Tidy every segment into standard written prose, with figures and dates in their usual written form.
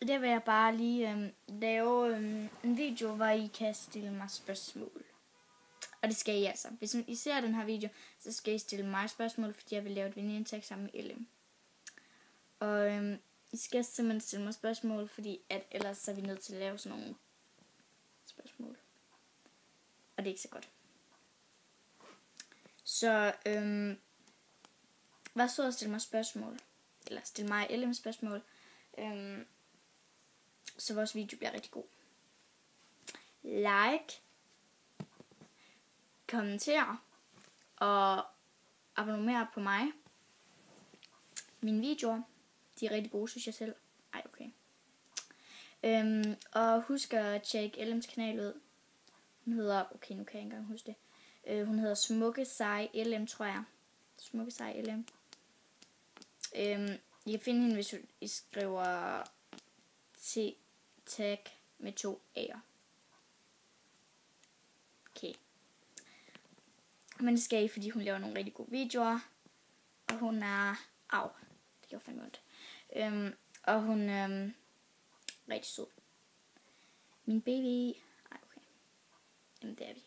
der vil jeg bare lige lave en video, hvor I kan stille mig spørgsmål. Og det skal I altså. Hvis I ser den her video, så skal I stille mig spørgsmål, fordi jeg vil lave et venindtag sammen med LM. Og I skal simpelthen stille mig spørgsmål, fordi at ellers så er vi nødt til at lave sådan nogle spørgsmål. Og det er ikke så godt. Så vær så at stille mig spørgsmål. Eller stille mig LM spørgsmål. Så vores video bliver rigtig god. Like, kommenter og abonner på mig. Mine videoer, de er rigtig gode, synes jeg selv. Ej, okay. Og husk at tjekke LM's kanal ud. Hun hedder, okay, nu kan jeg ikke engang huske det. Hun hedder Smukke Seje LM, tror jeg. Smukke Seje LM. I kan finde hende, hvis I skriver tag med 2 A'er. Okay. Men det skal I, fordi hun laver nogle rigtig gode videoer. Og hun er... det gjorde fandme ondt. Og hun er rigtig sød. Min baby... okay. Jamen, det er vi.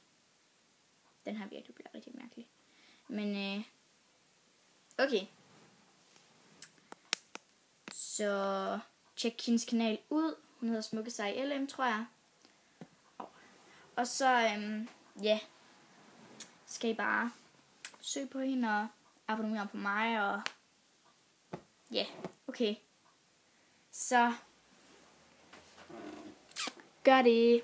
Den her video bliver rigtig mærkelig. Men, okay. Så tjek hendes kanal ud. Hun hedder Smukke Seje LM, tror jeg. Og så, ja, skal I bare søge på hende og abonnere på mig. Og ja, okay. Så gør det.